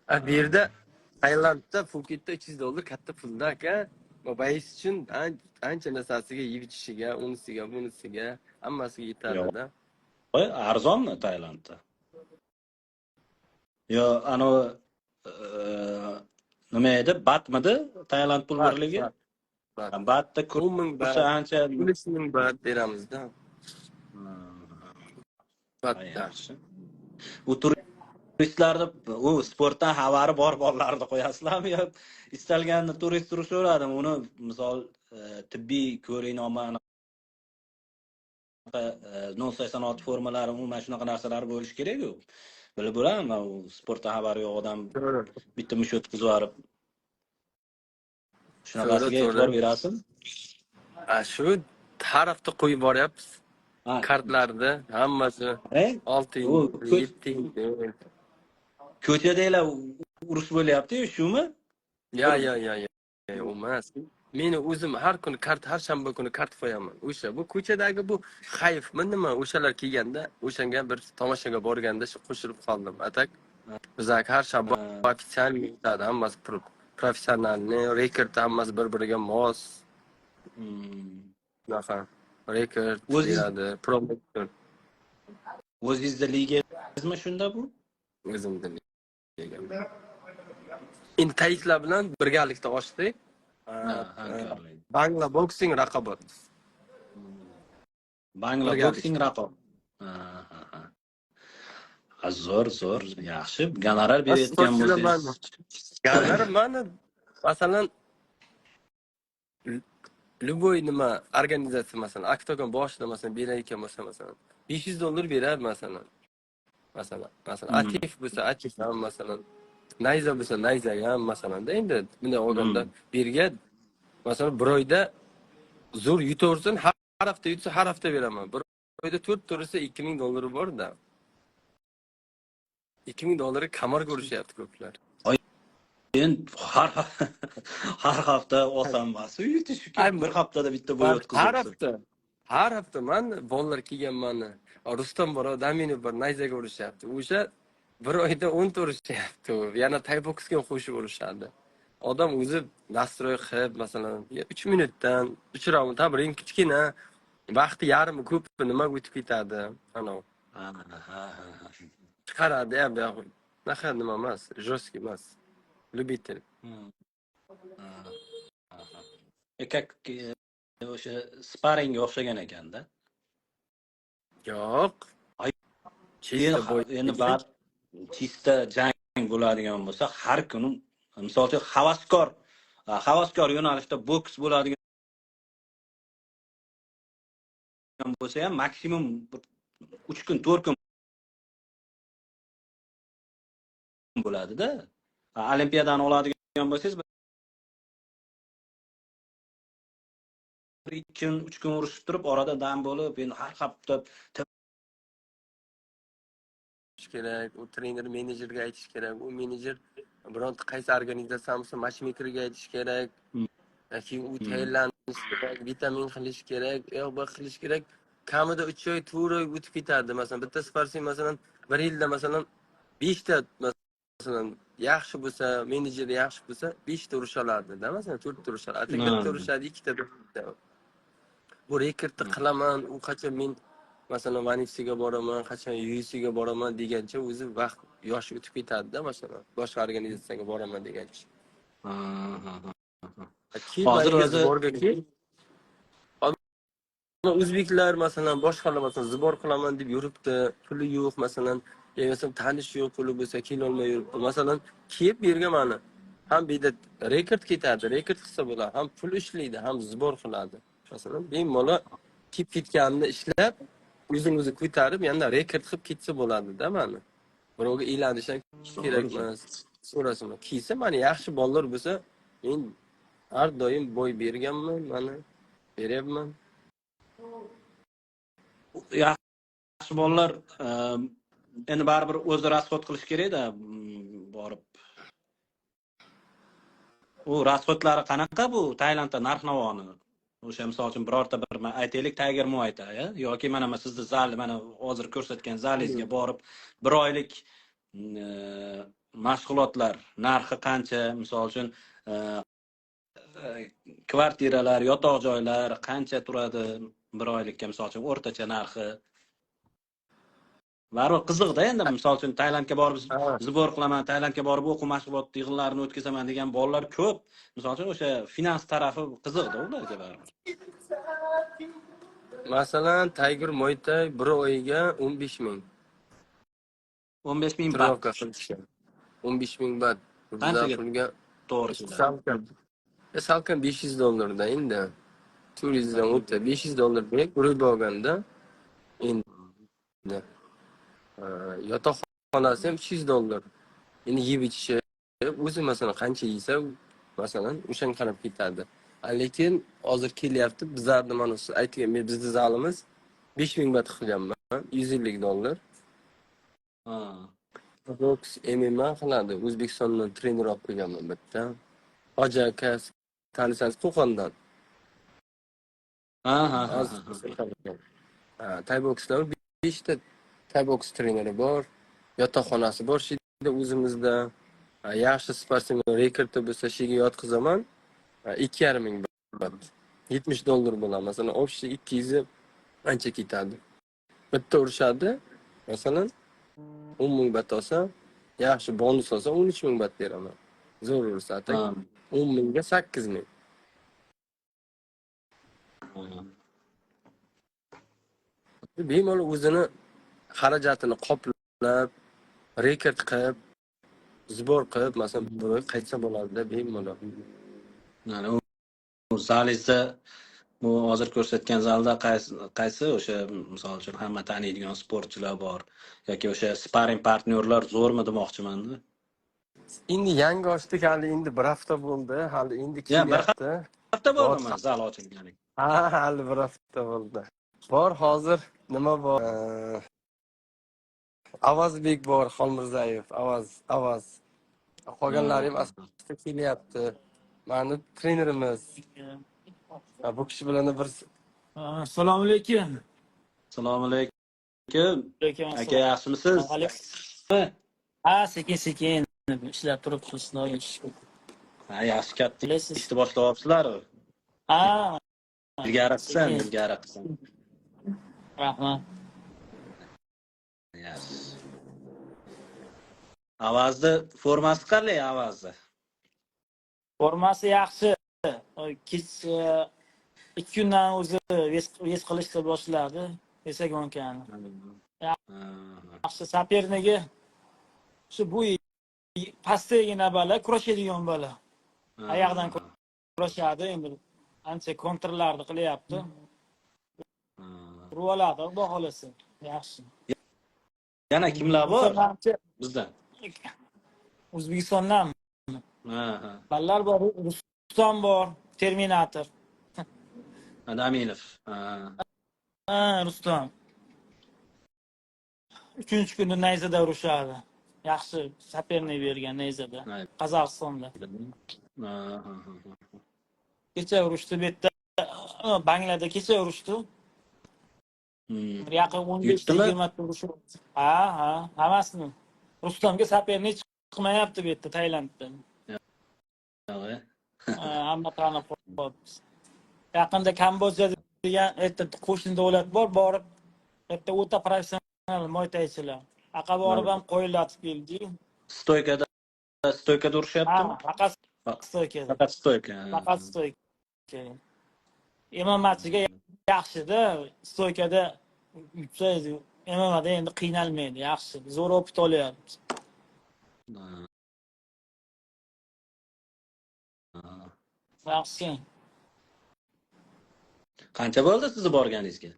Bu yerda Tailandda, Phuketda $300 katta pulda aka. Boboyis uchun ancha narsasiga yeb ichishiga, unisiga, bunisiga hammasiga Yo'q, yetadi-da. arzonmi Tailandda? Yo, anavi nima edi? Batmidi Tailand pul Bak, birligi? bak, bak. Batda 10,000 kursi baht, ancha 13,000 baht beramizda. Bahtda. yaxshi. U turistlarni u sportdan xabari bor bolalarni qo'yasizlarmi yo istalganini turist turishaveradimi? Uni misol tibbiy ko'rinoma 086 formalari umuman shunaqa narsalar bo'lishi kerak-ku. Bilib bo'ladimi? U sportdan xabari yo'q odam bitta mush o'tkazib yuborib shunaqasiga e'tibor berasizmi? Shu har hafta qo'yib boryapmiz. Kartlarni hammasi 6 U 7. ko'chadagilar urush bo'lyapti-yu, shumi? Ya, emas. Meni o'zim har kuni har shanba kuni kart qo'yaman. O'sha bu ko'chadagi bu hayfmi nima? O'shalar kelganda, o'shanga bir tomoshaga borganda shu qo'shilib qoldim. Atak bizlar har shanba ofitsial yutadi, hammasi professionalni, rekord hammasi bir-biriga mos. Shunaqa rekord beradi, promotor. O'zingizda ligangizmi shunda bu? O'zimda liga. Intaytlar bilan birgalikda ochdik. Bangla boksing raqobat. Bangla boksing raqobat. Zo'r, yaxshi. Gonorar berayotgan bo'lsangiz. Gonorar mana masalan любой nima organizatsiya masalan Oktagon boshida masalan berayotgan bo'lsa masalan $500 beradi masalan. Masalan Atif bo'lsa Atif ham masalan Nayza bo'lsa Nayza ham masalanda endi bunday olganda bergan masalan bir oyda zo'r yutaversin, har hafta yutsa har hafta beraman. Bir oyda 4 turisa $2,000 bor-da. $2,000 kamar ko'rishyapti ko'plar. Endi har hafta oson emas. Yutish uchun bir haftada bitta bo'y o'tkazib. Har hafta men bolalar kelganman. Rustam bor, Daminov bor, Nayzaga urishyapti. O'sha bir oyda 10 urishyapti. Yana tayboksga qo'shib urishadi. Odam o'zi nastroy qilib, masalan, 3 minutdan 3 raund, tabring kichkina, vaqti yarmi ko'p nima o'tib ketadi. Ana. Chiqaradi ham bu yoq. Naqa nima emas, jo'ski emas. Любитель. Как o'sha sparingga o'xshagan ekanda. Yo'q. Endi ba'zi chista jang bo'ladigan bo'lsa, har kuni misol uchun havaskor yo'nalishda boks bo'ladigan bo'lsa ham maksimum 3 kun, 4 kun bo'ladi-da. Olimpiadani oladigan bo'lsangiz 2 kun, 3 kun urushib turib, orada dam bo'lib, endi har hafta kerak, u trener menejerga aytish kerak, u menejer bironta qaysi organizatsiya bo'lsa matchmakerga aytish kerak. Keyin u tayyorlanish kerak, vitamin qilish kerak, yo'q qilish kerak. Kamida 3 oy, 4 oy o'tib ketadi. Masalan, bitta sportchi masalan 1 yilda masalan 5 ta masalan yaxshi bo'lsa, menejeri yaxshi bo'lsa 5 ta urush oladi-da, masalan 4 ta urush oladi. Atak bitta urushadi, 2 ta. Bu rekordni qilaman, u qachon men masalan Vanifsiga boraman, qachon UFCga boraman degancha o'zi vaqt yoshi o'tib ketadi-da, masalan boshqa organizatsiyaga boraman degancha. Hozir o'zi o'zbeklar masalan boshqalar masalan zibor qilaman deb yuribdi, puli yo'q masalan, masalan tanish yo'q, puli bo'lsa kelolmay yuribdi. Masalan, kelib yerga mana ham beda rekord ketadi, rekord qilsa bo'ladi, ham pul ishlaydi, ham zibor qiladi. Masalan, bemalol kelib ketganini ishlab, o'zini ko'tarib, yana rekord qilib ketsa bo'ladi-da mana. Birovga e'lanish ham kerak emas. So'rasam, kiysa mana yaxshi bolalar bo'lsa, men har doim bo'y berganman, mana beryapman. Yaxshi bolalar endi baribir o'zi rasxod qilish kerak-da, borib. U rasxodlari qanaqa bu Tailandda narx-navoni? O'sha misol uchun birorta bir aytaylik Tiger Muay Thai yoki mana sizni zal mana hozir ko'rsatgan zalingizga borib 1 oylik mashg'ulotlar narxi qancha? Misol uchun kvartiralar, yotoq joylar qancha turadi bir oylikka, misol uchun o'rtacha narxi? Baribir qiziqda endi, misol uchun Tailandga borib Ha, zibor qilaman, Tailandga borib o'quv mashg'ulot yig'inlarini o'tkazaman degan bolalar ko'p. Misol uchun o'sha finans tarafi qiziqda ularga baribir. masalan, Tiger Muay Thai bir oyiga 15 ming 15 ming baht. trenirovka qilishgan. 15 ming baht. Bizda Qanchaga pulga to'g'ri keladi? salkam $500 endi. Turizmdan o'tdi. $500 berib urib olganda endi yotoqxonasi ham $300. Endi yeb ichishi o'zi masalan qancha yesa, masalan o'shanga qarab ketadi. Lekin hozir kelyapti bizlarni mana shu aytgan bizni zalimiz 5000 baht qilganman. $150. Ha. Boks MMA qiladi. O'zbekistondan trener olib kelganman bitta. Hoji aka tanisangiz Qo'qondan. Ha, ha, ha, ha. Thai boksda 5 ta Thai boks treneri bor. Yotoqxonasi bor shida o'zimizda. Yaxshi sportmen rekordi bo'lsa shiga yotqizaman. 2,5 ming baht. $70 bo'ladi. Masalan, общий 200 ancha ketadi. Bitta urishadi. Masalan, 10 ming baht olsa, yaxshi bonus olsa 13 ming baht beraman. Zo'r ursa, atak 10 mingga 8 ming. Bemalol o'zini xarajatini qoplab, rekord qilib, zibor qilib, masalan, bir oy qaytsa bo'ladi-da bemalol. Mana u zalingizda, bu hozir ko'rsatgan zalda qaysi o'sha misol uchun hamma taniydigan sportchilar bor yoki o'sha sparring partnyorlar zo'rmi demoqchiman-da. Endi yangi ochdik, hali endi bir hafta bo'ldi, hali endi Ya, bir kelyapti. hafta bo'ldimi zal ochilganiga? Hali bir hafta bo'ldi. Bor hozir nima bor? Avazbek bor, Xolmirzayev, Avaz. Qolganlari ham asta kelyapti. Mani trenerimiz. Bu kishi bilan bir Assalomu alaykum. Assalomu alaykum. Aka, yaxshimisiz? Ha, sekin ishlab turibsiz, xudoga shukr. Ha, yaxshi katta ishni boshlayapsizlar. Ha, Ilgari qilsin. rahmat. Yaxshi. Avazni formasi qanday Avazni? Formasi yaxshi. Kech 2 kundan o'zi ves qilishni boshladi. Vesagonkani. Yaxshi sapernigi shu bu pastdagina bola, kurashadigan bola. Oyoqdan kurashadi, endi ancha kontrlarni qilyapti. Uroladi, xudo xolasa. Yaxshi. Yana kimlar bor bizdan? O'zbekistondan Ha. ballar bor, Rustam bor, Terminator. Adaminov. Rustam. 3-kunda nayzada urushadi. Yaxshi sapernik bergan nayzada. Qozog'istonda. Kecha urushdi bu yerda, Banglada kecha urushdi. Yaqin 15-20 ta urush. Ha, hammasini. Rustamga sapernik chiqmayapti bu yerda Tailanddan. Hamma tanib qo'yapti. Yaqinda Kambodja degan qo'shni davlat bor, borib yerda o'ta professional mo'ytaychilar. Aqa borib ham qo'yillatib keldi. Stoykada urushyaptimi? Faqat stoykada. Faqat stoyka. Faqat stoyka. MMAchiga yaxshi-da, stoykada yutsangiz MMAda endi qiynalmaydi, yaxshi. Zo'r opit olyapti. Yaxshi. Qancha bo'ldi sizni borganingizga?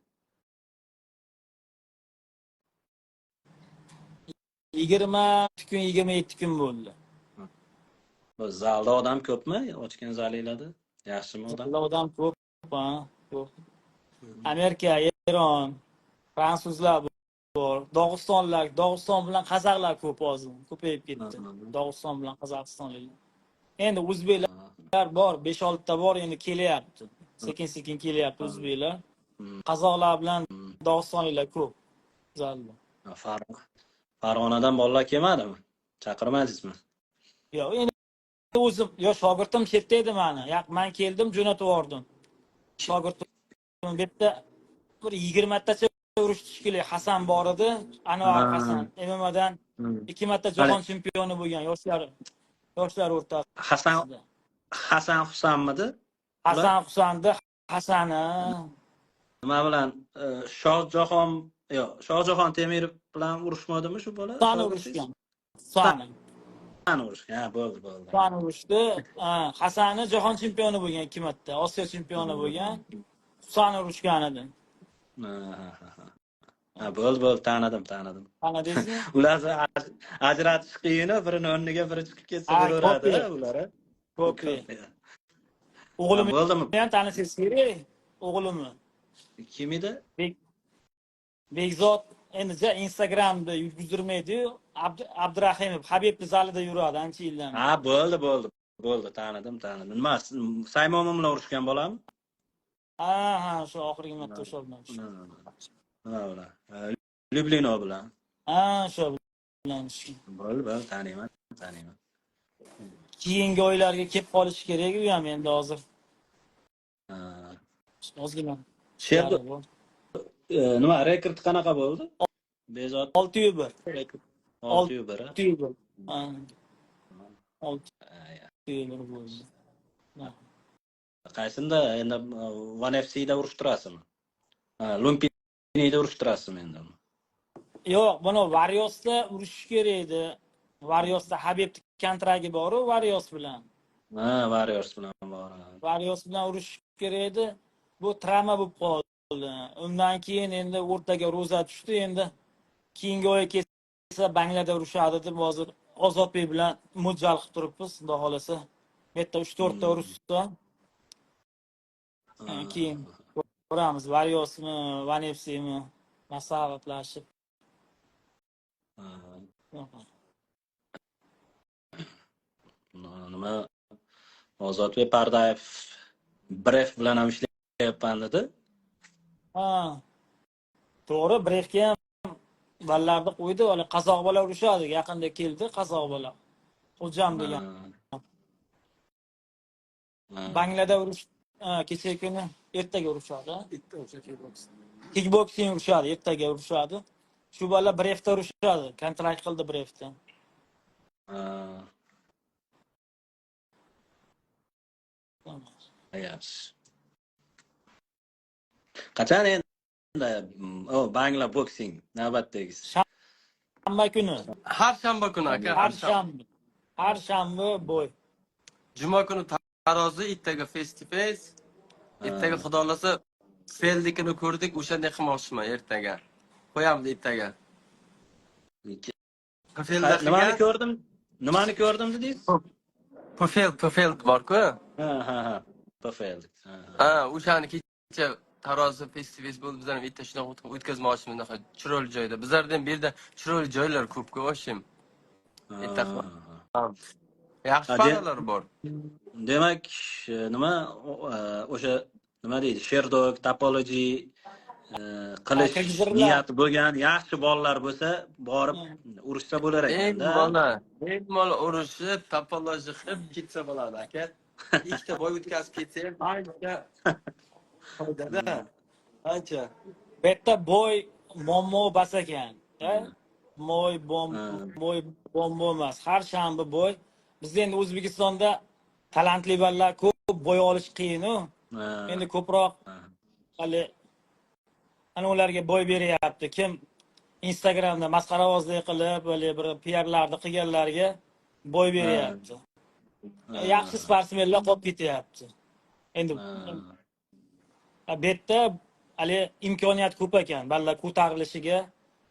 20 kun, 27 kun bo'ldi. Bu zalda odam ko'pmi? Ochgan zalinglarda? Yaxshimi odam? Odam ko'p, ko'p. Amerika, Eron, fransuzlar bor, Dog'iston bilan qozoqlar ko'p hozir, ko'payib ketdi. Dog'iston bilan qozog'istonliklar. Endi o'zbeklar bor, 5-6 ta bor, endi kelyapti. Sekin kelyapti o'zbeklar. Qozoqlar bilan Dog'istonliklar ko'p. Zalda. Farg'onadan bolalar kelmadimi? Chaqirmadingizmi? Yo'q, endi o'zim, yo shogirdim chetda edi mani. Men keldim, jo'natib yubordim. Shogirdim bu yerda bir 20 tacha urishdi kerak. Hasan bor edi, Anvar Hasan. MMAdan 2 marta Hali jahon chempioni bo'lgan yoshlar Hasan o'rtasida. Husanmidi? Ular Hasan Husanni Hasani nima bilan Shohjahon Temirov bilan urushmadimi shu bola? Husanni Shogirdingiz? urishgan. Husanni Urushgan. Ha, bo'ldi. Husanni urishdi. Hasanni jahon chempioni bo'lgan 2 marta, Osiyo chempioni bo'lgan. Husanni urishgan edi. Ha, bo'ldi, tanidim. Tanidingizmi? Ularni ajratish qiyin, birini o'rniga biri chiqib ketsa bo'laveradi ular. Ko'p. Ha, O'g'limni bo'ldimi? ham tanisangiz kerak. O'g'limni. Kim edi? Bekzod endi Instagramda yurgizdirmaydi-yu, Abdurahimov Habibni zalida yuradi ancha yildan. Ha, bo'ldi, tanidim. Nima, Saymonov bilan urushgan bolami? Ha, shu oxirgi marta o'sha bilan. Nima bilan? Lyublino bilan. Ha, shu bilan. Bo'ldi, taniyman. Keyingi oylarga kelib qolishi kerak u ham endi hozir. Ozgina. Sherdo nima rekord qanaqa bo'ldi? Bezod 601. 601. 601. Ha. 601 bo'ldi. Qaysinda endi One FC da urishtirasizmi? Lumpinida urishtirasizmi endi? Yo'q, buni Variosda urishish kerak edi. Variosda Habib kontragi bor-ku, Varios bilan. Ha, Varios bilan bor. Varios bilan urishish kerak edi. Bu travma bo'lib qoldi. Undan keyin endi o'rtaga ro'za tushdi. Endi keyingi oy kelsa Banglada urushadi deb hozir Ozodbek bilan mo'ljal qilib turibmiz, xudo xolasa. Bu yerda 3-4 ta urushdi. Keyin ko'ramiz, Variosmi, One FC'mi maslahatlashib. Nima Ozodbek Pardayev Bref bilan ham ishlayapman dedi. Ha. To'g'ri, Brefga ham ballarni qo'ydi, hali qozoq bola urushadi, yaqinda keldi qozoq bola. Xo'jam degan. Banglada urush kecha kuni ertaga urushadi. Kickboxing urushadi, ertaga urushadi. Shu bola Brefda urushadi, kontrakt qildi Brefda. Yaxshi. Qachon endi Bangla boksing navbatdagisi? Shanba kuni. Har shanba kuni aka. Har shanba bo'y. Juma kuni tarozi, ertaga face to face. Ertaga xudo xolasa Feldikini ko'rdik, o'shanday qilmoqchiman ertaga. Qo'yamiz ertaga. Nimani ko'rdim dedingiz? Pofeld bor-ku. Ha. Pofeld. O'shani kecha tarozi festival bo'ldi, bizlar ham bitta shunaqa o'tkazmoqchimiz, bunaqa chiroyli joyda. Bizlarda ham bu yerda chiroyli joylar ko'p-ku, o'shim. Yaxshi panalar bor. Demak, nima o'sha nima deydi? Sherdog, topology qilish niyati bo'lgan yaxshi bolalar bo'lsa, borib urushsa bo'lar ekanda. Bemalol urushib, topology qilib ketsa bo'ladi aka. Ikkita boy o'tkazib ketsa ham ancha foydada. Ancha. Bu yerda boy muammo bas ekan. Boy bombo emas. Har shanba boy. Bizda endi O'zbekistonda talantli bolalar ko'p, boy olish qiyin-ku. Endi ko'proq hali ana ularga boy beryapti. Kim Instagramda masxaravozlik qilib, bir PR-larni qilganlarga boy beryapti. Yaxshi sportsmenlar qolib ketyapti. Endi bu yerda hali imkoniyat ko'p ekan, bolalar ko'tarilishiga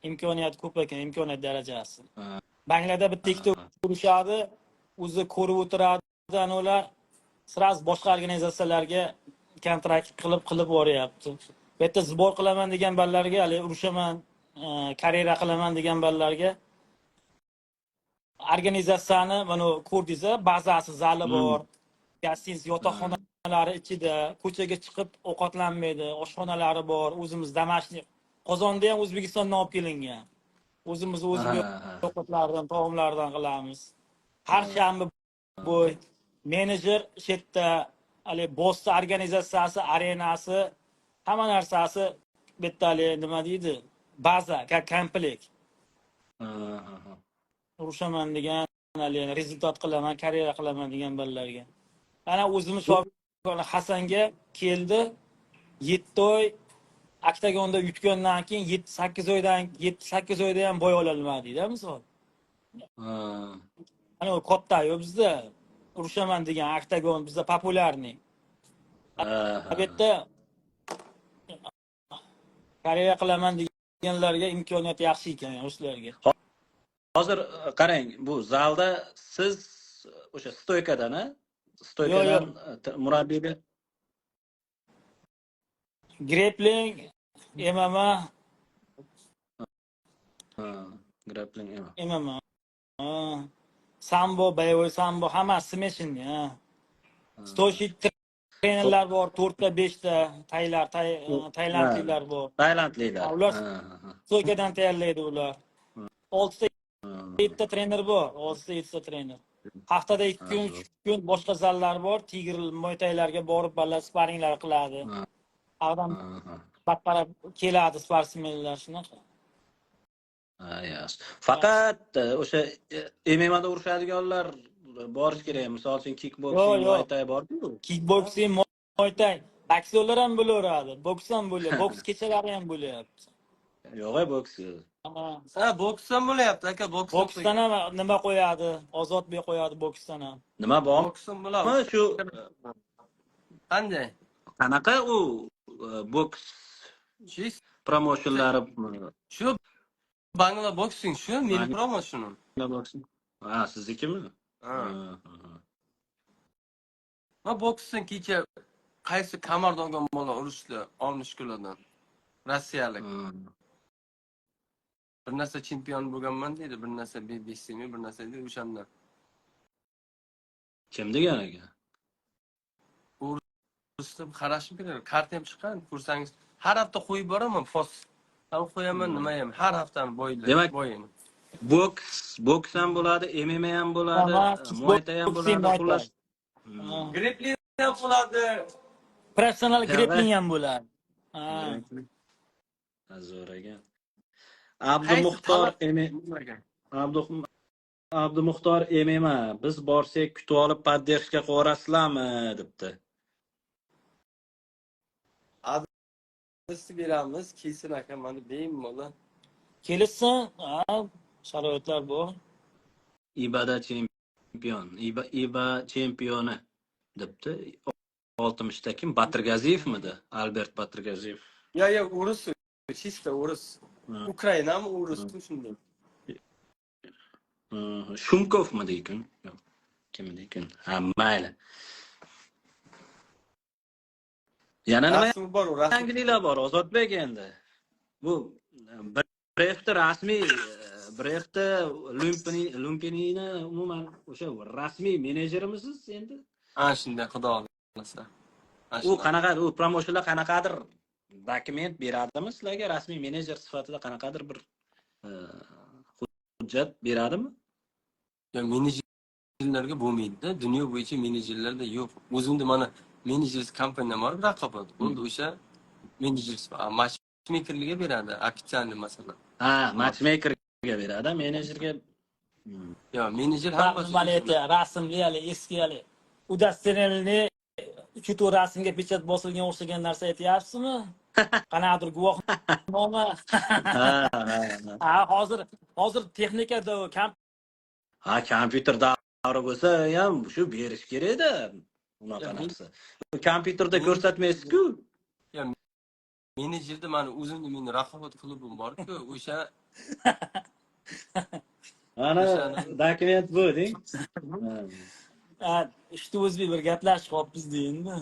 imkoniyat ko'p ekan, imkoniyat darajasi. Banglada bitta ikkita urushadi, o'zi ko'rib o'tiradi, ana ular sразу boshqa organizatsiyalarga kontrakt qilib boryapti. Bu yerda zbor qilaman degan bolalarga, hali urushaman, karyera qilaman degan bolalarga organizatsiyani mana ko'rdingiz, bazasi, zali bor, gostinsiz yotoqxonalari ichida, ko'chaga chiqib ovqatlanmaydi, oshxonalari bor, o'zimiz damashniy. Qozonda ham O'zbekistondan olib kelingan. O'zimiz Ha, o'zimiz ha. ovqatlardan, taomlardan qilamiz. Har shanba bo'y menejer shu yerda hali boshqa organizatsiyasi, arenasi, hamma narsasi bu yerda hali nima deydi? Baza, komplekt. Ha, ha, ha. Urushaman degan, hali rezultat qilaman, karyera qilaman degan bolalarga. Ana o'zimiz Bu shogird Hasanga keldi. 7 oy oktagonda yutgandan keyin 7-8 oydan 7-8 oyda ham boy ololmadikda misol. ha, Ana u katta-yu bizda urushaman degan oktagon bizda populyarniy. ha, ha. Bu yerda karyera qilaman deganlarga imkoniyat yaxshi ekan yoshlarga. Hozir qarang, bu zalda siz o'sha stoykadan, Yo'q, stoykadan yo'q. murabbiyga Grappling, MMA, grappling emas. MMA. Sambo, boyovoy sambo hammasi smeshing. Stoshit trenerlar bor, 4 ta 5 ta taylandliklar bor. Tailandliklar. Ular Ha, ha, stoykadan tayyorlaydi ular. 6 ta ha. 7 ta trener bor, 6 ta 7 ta trener. Haftada 2 kun, 3 kun boshqa zallar bor. Tigr moytaylarga borib bolalar sparinglar qiladi. Ha, Adam ha, ha. battarab keladi sportsmenlar shunaqa. Ha, yaxshi. Faqat o'sha MMA da urushadiganlar borish kerak. Misol uchun kickboxing, Yo'q, muay yo'q. thai bor-ku. Kickboxing, muay thai, boksyorlar ham bo'laveradi. Boks ham bo'ladi. Boks kechalari ham bo'lyapti. Yo'q, boks. Ama Ha, boksdan bo'lyapti aka, boksdan ham nima qo'yadi? Ozodbek qo'yadi boksdan ham. Nima bor? boksdan bo'ladi. Shu Qanday? qanaqa u boks Shu promotionlari shu Bangla boksing shu meni promosyonim. boksing. Ha, siznikimi? Ha. Ha, ha. Va boksdan kecha qaysi kamardan olgan bola urushdi 60 kilodan. Rossiyalik. Bir narsa chempion bo'lganman deydi, bir narsa BBC'mi, bir narsa deydi o'shandan. Kim degan ekan? Urushda qarashim kerak. Karta ham chiqqan, ko'rsangiz har hafta qo'yib boraman post. Ham qo'yaman, nima ham, har haftani Demak, bo'yini. boks ham bo'ladi, MMA ham bo'ladi, muay thai ham bo'ladi, xullas. Grappling ham bo'ladi. Professional grappling ham bo'ladi. Zo'r ekan. Abdumuxtor Abdumuxtor MMA biz borsak kutib olib poddershka qilaverasizlarmi debdi. Biz beramiz, kelsin aka, mana bemalol. Kelsin, sharoitlar bor. IBAda chempion, IBA chempioni debdi. 60da kim? Batirgaziyevmidi? Albert Batirgaziyev. Ya, urus, chista urus. Ukrainami urus shunday. Shumkovmi deykin? Yo'q. Kim deykin? Ha, mayli. Yana nima bor, yangiliklar bor Ozodbek endi. Bu Brext'da rasmiy Brext'da Lumpinini umuman o'sha rasmiy menejerimisiz endi? Ha, shunday, xudo xolasa. U qanaqa, u promotionlar qanaqadir dokument beradimi sizlarga, rasmiy menejer sifatida qanaqadir bir hujjat beradimi? Ya menejerlarga bo'lmaydi-da, dunyo bo'yicha menejerlarda yo'q. O'zimda mana menejer kompaniyam bor, raqobat. Bo'ldi o'sha menejer matchmakerlarga beradi, ofitsialniy masalan. Ha, matchmakerga beradi, menejerga. Yo, menejer ham Maliyati rasmli hali eski hali udastrenelni 3-4 rasmga pechat bosilgan o'xshagan narsa aytyapsizmi? Qanaqadir guvohnoma. Hozir texnikada kompyuter davri bo'lsa ham shu berish kerak-da. Unaqa narsa. Kompyuterda ko'rsatmaysiz-ku. Ya, menejerda mana o'zimda meni raqobat klubim bor-ku, o'sha Ana dokument bu deng. ishni o'zbek bir gaplashib qolibmiz deydi.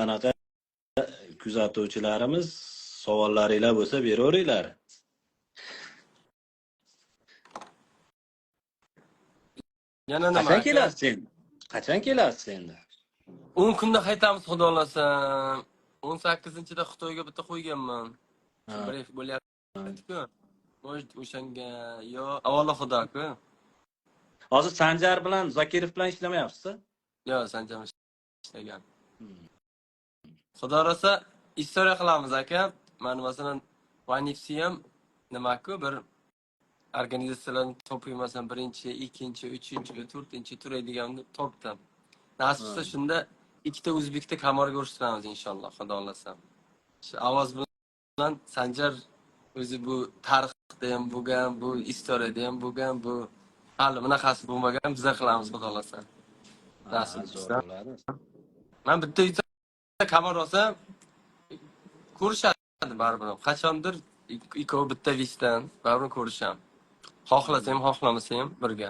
Anaqa kuzatuvchilarimiz savollaringlar bo'lsa beraveringlar. yana nima? Qachon kelasiz sen? Qachon kelasiz endi? 10 kunda qaytamiz xudo xolasa. 18-da Xitoyga bitta qo'yganman. Shu Ha, brief bo'lyapti-ku. O'shanga yo avvalo xudoku. hozir Sanjar bilan Zokirov bilan ishlamayapsiz? Yo, Sanjam ishlagan. Hmm. Xudo rosa istoriya qilamiz aka. Mana masalan, Vanifsi ham nima-ku bir organizatsiyalarni topib masalan 1-chi, 2-chi, 3-chi, 4-chi turadiganni topdim. Nasib Ha. qilsa shunda ikkita o'zbekda kamorga ko'rsatamiz inshaalloh, xudo xolasa. Shu ovoz bilan Sanjar o'zi bu tarixda ham bo'lgan, bu istoriyada ham bo'lgan, bu hali bunaqasi bo'lmagan, biz qilamiz xudo xolasa. Nasib Ha, zo'r qilsa. bo'ladi. Men bitta kamar olsam ko'rishadi baribir. Qachondir ikkovi bitta visdan baribir ko'risham. Xohlasam, xohlamasam birga.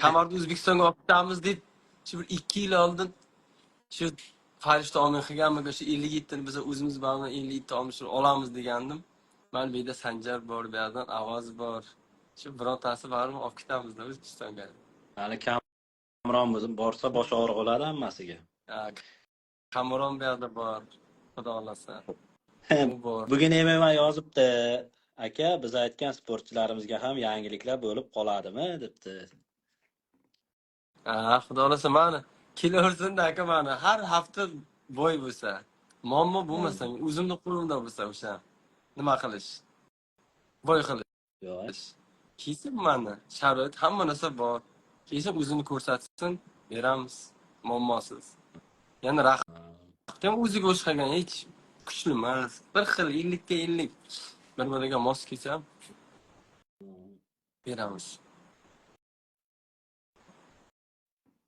Kamarni O'zbekistonga olib ketamiz deb shu bir 2 yil oldin shu farishta olmay qilganmiga shu 57 ni biz o'zimiz bilan 57 olmishni olamiz degandim. Men bu yerda Sanjar bor, bu yerdan Ovoz bor. Shu birortasi baribir olib ketamiz O'zbekistonga. Hali Kamron borsa bosh og'riq bo'ladi hammasiga. Kameron bu yerda bor. Xudo xolasa. U bor. Bugun MMA yozibdi. Aka, biz aytgan sportchilarimizga ham yangiliklar bo'lib qoladimi debdi. Xudo xolasa mana kelaversin-da aka mana har hafta bo'y bo'lsa, muammo bo'lmasa, o'zimni qo'limda bo'lsa o'sha nima qilish, bo'y qilish. Yo'q. Keyin mana sharoit hamma narsa bor. Keyin o'zini ko'rsatsin, beramiz, muammosiz. Yana raqib ham o'ziga o'xshagan hech kuchli emas. Bir xil 50 ga 50 bir-biriga mos kelsa beramiz.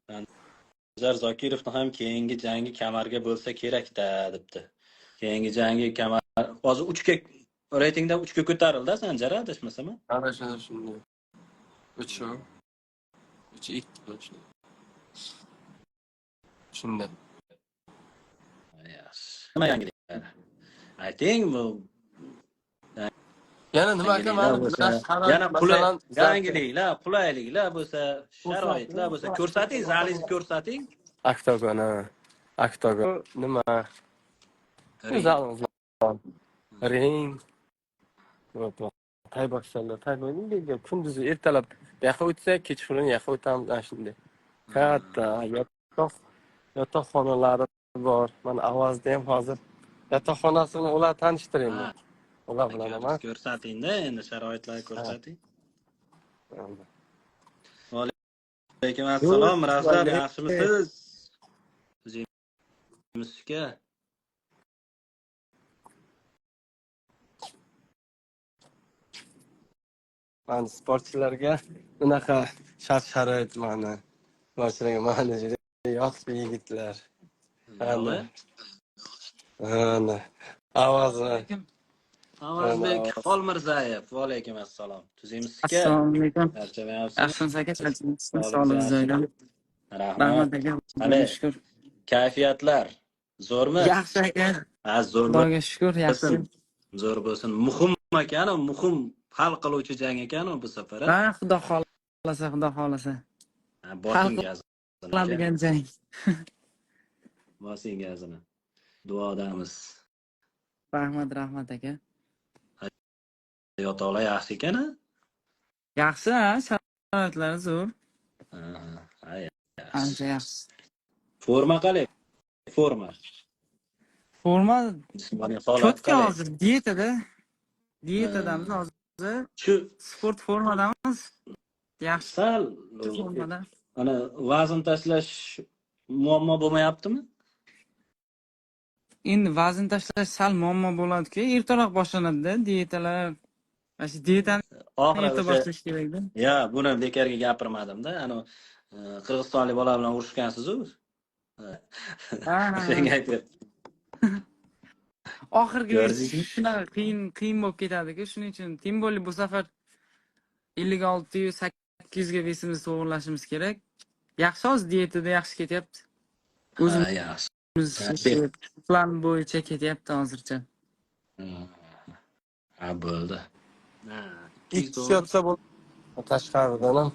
Sanjar Zokirovni ham keyingi jangi kamarga bo'lsa kerak-da debdi. Keyingi jangi kamar hozir 3 ga reytingda 3 ga ko'tarildi Sanjar adashmasam. Ana shunday. 3 2 shunday. Nima yangiliklar? Ayting bu Yana nima aka yana yangiliklar, qulayliklar bo'lsa, sharoitlar bo'lsa ko'rsating, zalingizni ko'rsating. Oktagon nima? Zalimiz ring. Tayboqshlar, tayboqning kunduzi ertalab yoqqa o'tsa, kechqurun yoqqa o'tamiz ana shunday. Katta yotoqxonalari bor. Mana Ovozda ham hozir yotoqxonasini ular tanishtiraymi? Ular bilan emas. Ko'rsating-da, endi sharoitlarni ko'rsating. Alaykum assalom, Mirazlar, yaxshimisiz? O'zingizga mana sportchilarga bunaqa shart-sharoit mana. Sportchilarga mana yoshli yigitlar. Ana. Avazbek Xolmirzayev, va alaykum assalom. Tuzingizga. Assalomu alaykum. Charchamayapsiz? Yaxshimisiz aka, charchamayapsizmi? Sog'ligingiz joyida. Rahmat. Aka, Ale. Xudoga shukur. Kayfiyatlar zo'rmi? Yaxshi aka. Zo'r Xudoga shukur, yaxshi. Zo'r bo'lsin. Muhim ekan, muhim hal qiluvchi jang ekan bu safar. Ha, Xudo xolasa, Xudo xolasa. Bosing gazini. Qiladigan jang. Bosing gazini. Duodamiz. Rahmat aka. Yotoqlar yaxshi ekan. Yaxshi, ha, sharoitlari zo'r. Ancha yaxshi. Forma qalay? Forma jismoniy holat Cho'tka hozir diyetadamiz hozir. Shu Sport formadamiz. Yaxshi. sal Formada. ana vazn tashlash muammo bo'lmayaptimi? Endi vazn tashlash sal muammo bo'ladi-ku, ertaroq boshlanadi-da diyetalar. Mana shu diyetani erta boshlash kerak-da. Ya, buni bekarga gapirmadim-da. Ana qirg'izistonlik bola bilan urushgansiz-ku. Senga aytyapman. Oxirgi shunaqa qiyin bo'lib ketadi-ku, shuning uchun tim bo'lli bu safar 56-8 ga vesimizni to'g'irlashimiz kerak. Yaxshi hozir dietada yaxshi ketyapti. O'zimiz plan bo'yicha ketyapti hozircha. Ha, bo'ldi. Ikki yotsa bo'ladi. Tashqaridan ham.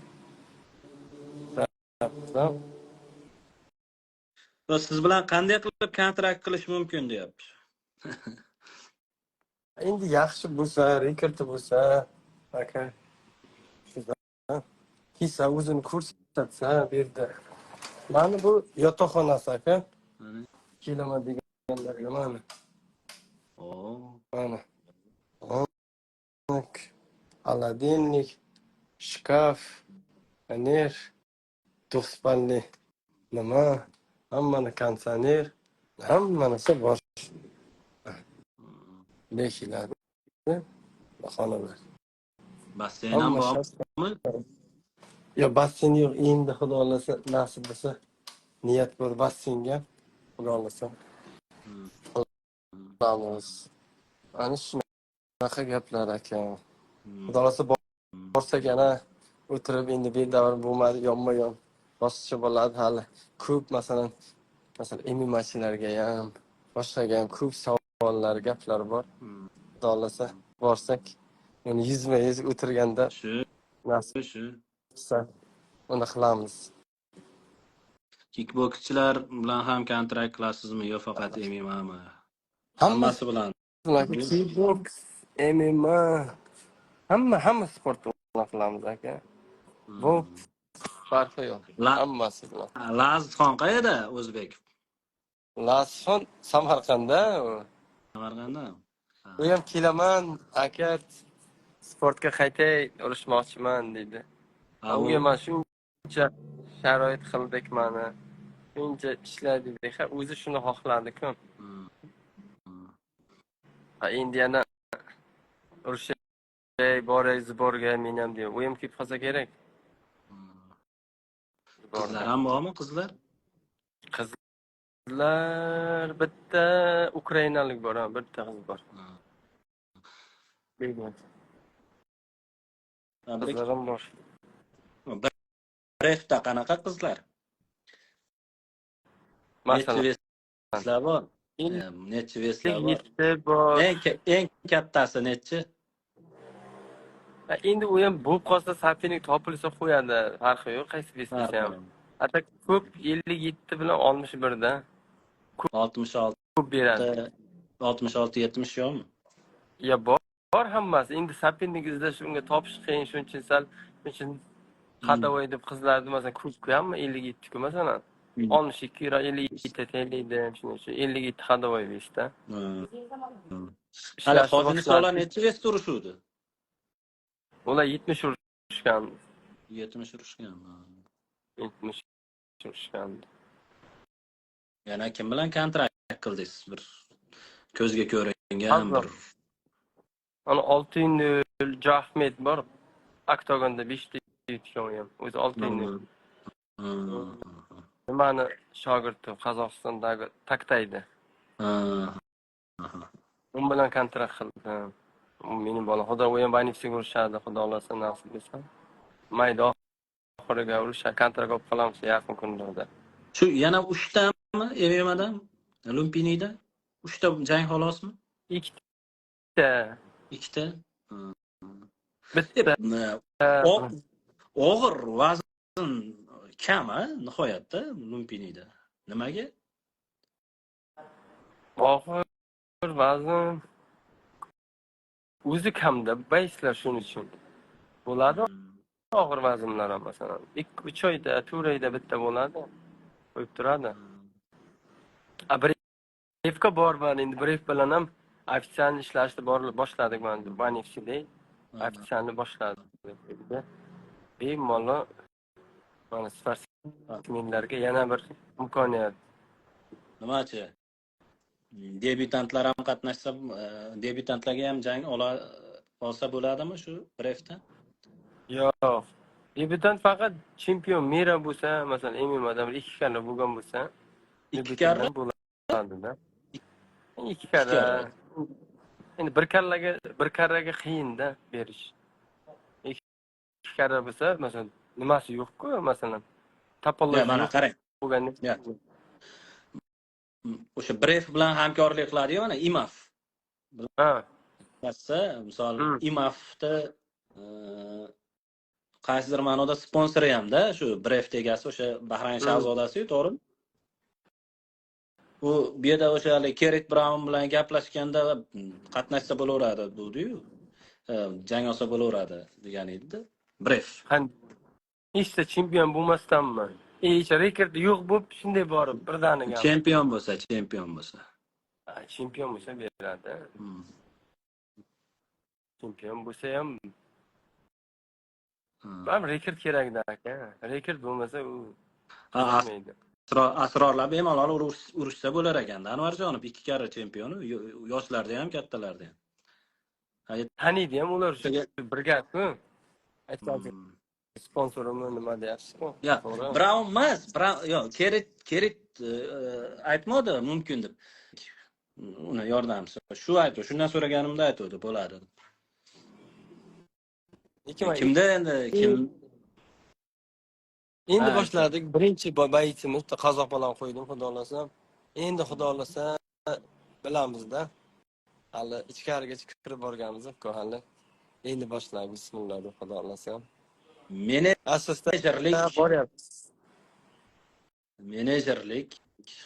Siz bilan qanday qilib kontrakt qilish mumkin deyapti. Endi yaxshi bo'lsa, rekordi bo'lsa, aka, kelsa o'zini ko'rsatsa bu yerda. Mana bu yotoqxonasi aka. Mana. Kelaman deganlarga mana. Oo. Mana. Холодильник, shkaf, panel, to'spanli nima, hammani konditsioner, hamma narsa bor. Bekiladi. Xonalar. Basseyn ham Hamma bormi? Yo, basseyn yo'q. Endi xudo xolasa nasib bo'lsa, niyat bor basseynga. Xudo xolasa. Qilamiz. Ana shunaqa gaplar aka. Xudo xolasa borsak yana o'tirib endi bedavr bo'lmadi, yonma-yon boshqa bo'ladi hali. Ko'p masalan MMA-chilarga ham, boshqaga ham ko'p savollar, gaplar bor. Xudo xolasa borsak, uni yuzma-yuz o'tirganda nasib Shu. bo'lsa uni qilamiz. Kickbokschilar bilan ham kontrakt qilasizmi yo faqat MMA'mi? Hammasi Hammasi bilan. kickboks, MMA, hamma sport bilan qilamiz aka. Bu farqi yo'q. Hammasi bilan. Lazizxon qayerda o'zbek? Lasxon Samarqandda. Samarqandda. U ham kelaman aka, sportga qaytay, urishmoqchiman dedi. Unga men shuncha sharoit qildik mana. Shuncha ishladik. O'zi shuni xohladi-ku. Endi yana urishay, boray, zborga men ham deyman. U ham kelib qolsa kerak. Qizlar ham bormi, qizlar? Qizlar bitta ukrainalik bor, bitta qiz bor. Qizlarim bor. Brefda qanaqa qizlar? Masalan, Necha bor? Necha veslar bor? 7 bor. Eng kattasi nechi? Endi u ham bo'lib qolsa sapinlik topilsa qo'yadi. Farqi yo'q, qaysi vesisi ham. Hatta ko'p 57 bilan 61 da. 66. Ko'p beradi. 66-70 yo'qmi? Ya bor hammasi. Endi sapinlik izlash unga topish qiyin, shuning uchun hadavoy deb qizlarni masalan ko'p hamma 57 ku masalan. 62 euro 57 tayinlaydi, shuning uchun 57 hadavoy vesda. Hali hozirgilar necha ves turishuvdi? Ular 70 urishgan. 70 urishgan. 70 urishgan. Yana kim bilan kontrakt qildingiz? Bir ko'zga ko'ringan bir. Ana 6-0 Jahmet bor. Oktagonda 5 ta yutgan ham. O'zi 6-0. Mani shogirdim Qozog'istondagi Taktayda. U bilan kontrakt qildim. U mening bolam. Xudo u ham banifsiga urishadi, xudo xolasa nasib etsa. Mayda oxiriga urishadi, kontrakt olib qolamiz yaqin kunlarda. Shu yana 3 tami MMAdan? Lumpinida? 3 ta jang xolosmi? 2 ta. 2 ta? Bitta. Og'ir vazn kam, nihoyatda Lumpinida. Nimaga? Og'ir vazn o'zi kamda, bayslar shuning uchun. Bo'ladi og'ir vaznlar ham masalan 2-3 oyda, 4 oyda bitta bo'ladi. Qo'yib turadi. Brefga borman, endi bref bilan ham ofitsialni ishlashni boshladik mana Banifsida. Ofitsialni boshladik. Bemalol mana sportsmenlarga yana bir imkoniyat. Nimachi? Debyutantlar ham qatnashsa, debyutantlarga ham jang olsa bo'ladimi shu brefda? Yo'q. Debyutant faqat chempion mera bo'lsa, masalan, MMAdan 2 karra bo'lgan bo'lsa, 2 karra bo'ladi-da. 2 karra. Endi bir karraga qiyin-da berish. 2 karra bo'lsa, masalan, nimasi yo'q-ku, masalan, topologiya mana qarang. bo'lganda. O'sha bref bilan hamkorlik qiladi-yu, mana IMAF. Ha. Misol IMAFda qaysidir ma'noda sponsori ham-da, shu bref egasi o'sha Bahrayn shahzodasi-yu, to'g'rimi? u bu yerda o'sha hali Kerit Braun bilan gaplashganda qatnashsa bo'laveradi dedi-yu. Jang olsa bo'laveradi degan edi-da. Bref. Ishda chempion bo'lmasdanmi? Hech rekord yo'q bo'lib shunday borib birdaniga. Chempion bo'lsa. Chempion bo'lsa beradi. Chempion bo'lsa ham baribir rekord kerak-da aka. Rekord bo'lmasa u bo'lmaydi. Asrorlar bemalol urushsa bo'lar ekanda. Anvarjonov 2 karra chempion, yoshlarda ham, kattalarda ham. Taniydi ham ular shu birga-ku. Aytgancha sponsorimni nima deyapsiz-ku? Ya, Braun emas, Kerit aytmadi mumkin deb. Uni yordamchisi shu aytdi. Shundan so'raganimda aytdi, bo'ladi. Kimda kim Endi boshladik. Birinchi baytimiz qozoq bilan qo'ydim, xudo xolasa. Endi xudo xolasa bilamiz-da. Hali ichkariga kirib borganmiz-ku hali. Endi boshlaymiz. Bismillah deb xudo xolasa. Menejerlik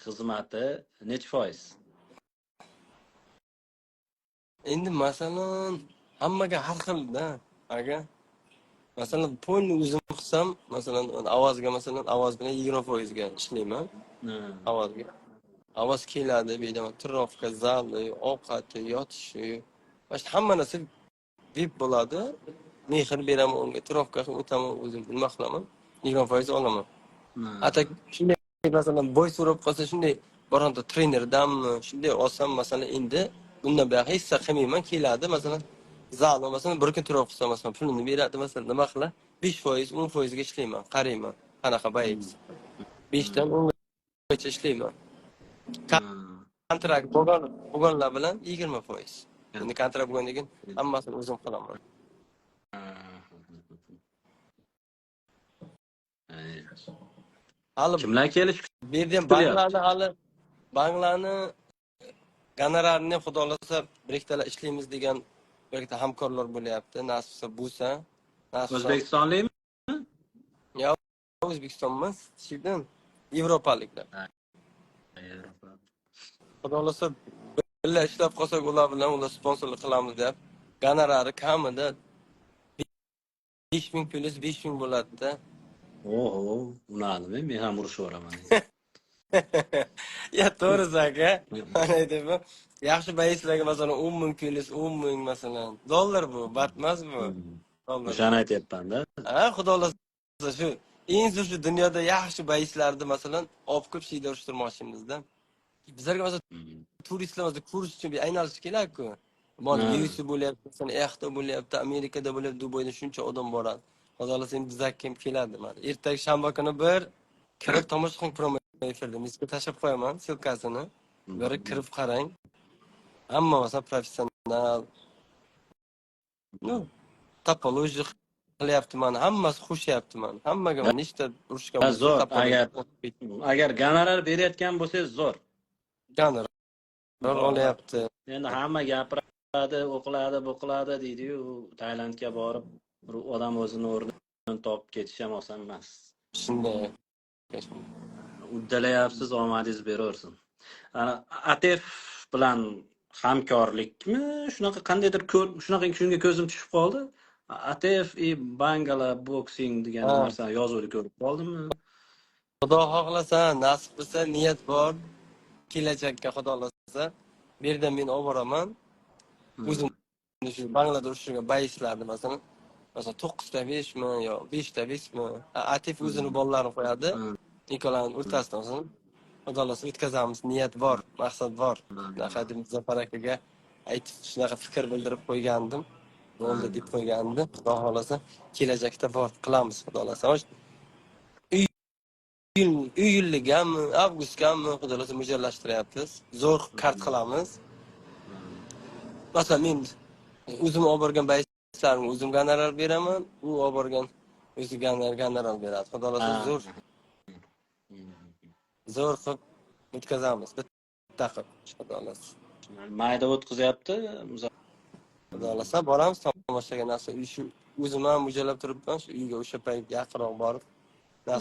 xizmati necha foiz? Endi masalan hammaga har xil-da, aka. Masalan, polni o'zim qilsam, masalan, ovoz bilan 20% ga ishlayman. Ovozga. Ovoz keladi, beraman, turovka, zali, ovqati, yotishi, mana hamma narsa VIP bo'ladi. Mehr beraman unga, turovka qilib o'taman, o'zim nima qilaman, 20% olaman. Atak shunday masalan bo'y so'rab qolsa, shunday boronta trenerdanmi, shunday olsam, masalan, endi bundan buyoq hech narsa qilmayman, keladi, masalan, zal masalan bir kun turib qilsa, masalan, pulini beradi, masalan, nima qila, 5%, 10% ga ishlayman, qarayman, qanaqa bayt. 5 dan 10 gacha ishlayman. Kontrakt bo'lganlar bilan 20%. Endi kontrakt bo'lgandan keyin hammasini o'zim qilaman. Kimlar kelish? Bu yerda banklarni gonorarini xudo xolasa bir ikkala ishlaymiz degan bir ikkita hamkorlar bo'lyapti. Nasibsa bo'lsa, O'zbekistonlikmi? Yo'q, O'zbekiston emas, Childan Yevropaliklar. Xudo xolasa birga ishlab qolsak, ular bilan sponsorlik qilamiz deb. Gonorari kamida 5000 plus 5000 bo'ladi-da. Oho, unadimi? Men ham urushib boraman. Ya to'g'risi aka. Mana aytib, yaxshi bayislarga masalan 10 ming plus 10 ming masalan. Dollar bu, bat emas bu. Dollar. O'shani aytayapman-da. Xudo xolasa shu eng zo'r shu dunyoda yaxshi bayislarni masalan olib kelib shida urishtirmoqchimizda. Bizlarga masalan turistlar kurs uchun bir aynalish kerak-ku. Mana Yevropa bo'lyapti, masalan, Yaxta bo'lyapti, Amerikada bo'lyapti, Dubayda shuncha odam boradi. Xudo xolasa bizga kim keladi mana. Ertaga shanba kuni bir kirib tomosha qiling promo efirda. Sizga tashab qo'yaman silkasini. Bir kirib qarang. Hamma masalan professional. Topologik qilyapti mana. Hammasi xushyapti mana. Hammaga mana nechta urushgan bo'lsa, agar gonorar berayotgan bo'lsangiz zo'r. Gonorar olyapti. Endi hamma gapiradi, o'qiladi, bo'qiladi deydi-yu, Tailandga borib, odam o'zini o'rnini topib ketish ham oson emas. Shunday. Uddalayapsiz, omadingiz beraversin. Atef bilan hamkorlikmi? Shunaqa qandaydir shunga ko'zim tushib qoldi. Atef Bangala boxing degan narsani yozuvni ko'rib qoldimmi? Xudo xohlasa, nasib bo'lsa, niyat bor. Kelajakka xudo xolasa, bu yerda men olib boraman. O'zim shu Bangladesh urushiga bayislarni masalan 9 ta 5 mi yo 5 ta 5 mi? Atef o'zini bolalarini qo'yadi. Ikkolanning o'rtasida masalan xudo xolasa o'tkazamiz, niyat bor, maqsad bor. Naqadim Muzaffar akaga aytib shunaqa fikr bildirib qo'ygandim. Bo'ldi deb qo'ygandim. Xudo xolasa kelajakda bor qilamiz xudo xolasa. Iyulligami, avgustgami xudo xolasa mo'ljallashtiryapmiz. Zo'r kart qilamiz. Masalan, men o'zim olib borgan bayislarni o'zim gonorar beraman, u olib borgan o'zi gonorar beradi. Xudo xolasa zo'r qilib o'tkazamiz. Bitta qilib xudo xolasa. Mayda o'tkazyapti. Xudo xolasa boramiz tomoshaga narsa shu o'zim ham mo'ljallab turibman, shu uyga o'sha payt yaqinroq borib.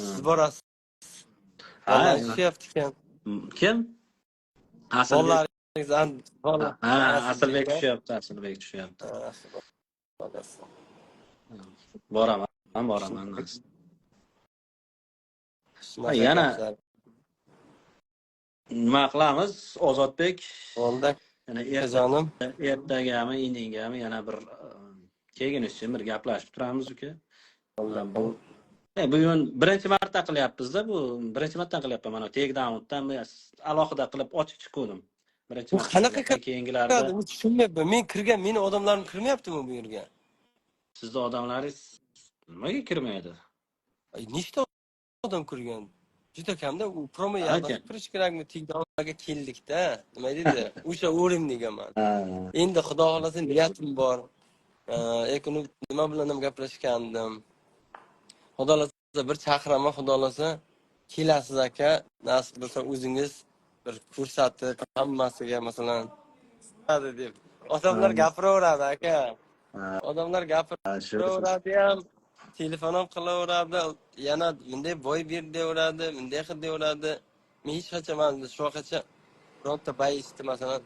Siz borasiz. Aytishyapti ekan. Kim? Asilbek, Bolalar, Asilbek Asilbek, tushyapti, Asilbek tushyapti. bolasi. Boraman. Shunaqa Yana gaplar. nima qilamiz? Ozodbek, Bo'ldi, yana jonim. ertagami, indingami yana bir kelginiz uchun bir gaplashib turamiz uka. Bu bugun birinchi marta qilyapmiz-da bu. Birinchi marta qilyapman mana Takedown'dan alohida qilib ochib chiqdim. Birinchi Bu marta qanaqa qilyapman. Keyingilarda kiradi? Men tushunmayapman. Men kirgan, meni odamlarim kirmayaptimi bu yerga? sizni odamlaringiz nimaga kirmaydi? Nechta odam kirgan? Juda kamda. U promo Aka. yaqdashib kirish kerakmi? Takedown'ga keldik-da. Nima deydi? O'sha o'rindigaman. Ha. Endi xudo xolasa niyatim bor. Uni nima bilan ham gaplashgandim. Xudo xolasa bir chaqiraman, xudo xolasa kelasiz aka. Nasib bo'lsa o'zingiz bir ko'rsatib hammasiga masalan hadi deb. Odamlar gapiraveradi aka. Odamlar gapiraveradi ham, telefon ham qilaveradi, yana bunday boy ber deyaveradi, bunday qil deyaveradi. Men hech qachon mana shu vaqtgacha bironta bayisni masalan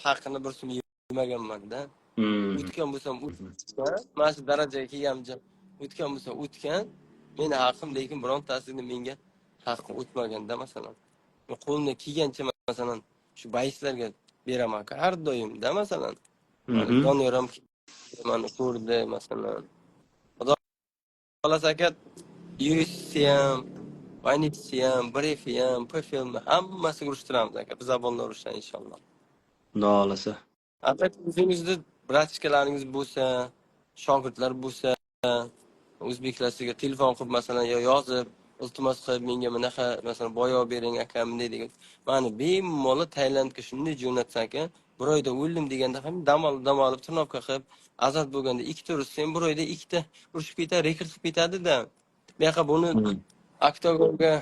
haqini bir so'm yemaganman-da. O'tgan bo'lsam o'tgan, mana shu darajaga kelganimcha o'tgan bo'lsa o'tgan, meni haqim, lekin birontasini menga haqqi o'tmaganda masalan. Men qo'limdan kelgancha masalan shu bayislarga beraman har doimda masalan. Doniyor ham mana ko'rdi masalan. Xudo xolasa aka UFC ham, YNC ham, Bref ham, PFL hammasiga urushtiramiz aka. Biz avvaldan urushdan inshaalloh. Xudo xolasa. Albatta o'zingizda bratishkalaringiz bo'lsa, shogirdlar bo'lsa, o'zbeklar sizga telefon qilib masalan yo yozib, iltimos qilib menga bunaqa masalan boyoq bering aka bunday degan. Mani bemalol Tailandga shunday jo'natsa aka, bir oyda o'ldim deganda ham dam olib turnoqqa qilib, azat bo'lganda ikkita urushsam bir oyda ikkita urushib ketadi, rekord qilib ketadi-da. Bu yoqqa buni oktagonga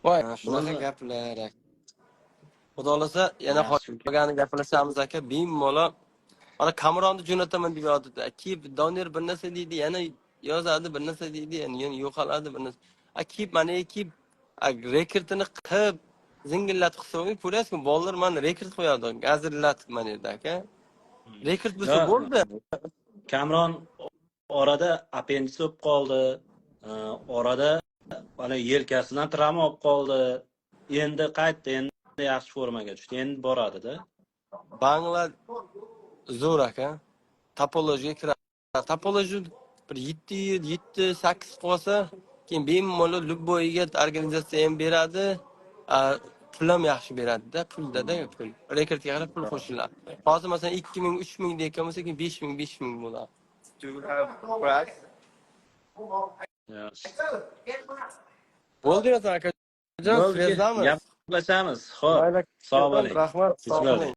voy, shunaqa gaplar. Xudo xolasa yana qolgani gaplashamiz aka. Bemalol mana Kamronni jo'nataman deb yozdi. Kib Donner bir narsa deydi, yana yozadi bir narsa deydi, yana yo'qoladi bir narsa. Kib mana Kib rekordini qilib zingillatib qilsa, ko'ryapsizmi? Bolalar mana rekord qo'yadi. Gazillatib mana yerda aka. Rekord bo'lsa bo'ldi. Kamron orada appendis bo'lib qoldi. Orada mana yelkasidan travma olib qoldi. Endi qaytdi, endi yaxshi formaga tushdi. Endi boradi-da. Bangla zo'r aka. Topologiyaga kiradi. Topologiya bir 7-8 qolsa, keyin bemalol Lubboyga organizatsiya ham beradi. Pul ham yaxshi beradi-da, pulda-da pul. Rekordga qarab pul qo'shiladi. Hozir masalan 2000, 3000 deyotgan bo'lsa, keyin 5000 bo'ladi. Bo'ldi aka. Gaplashamiz. Xo'p, sog' bo'ling. Rahmat. Sog' bo'ling.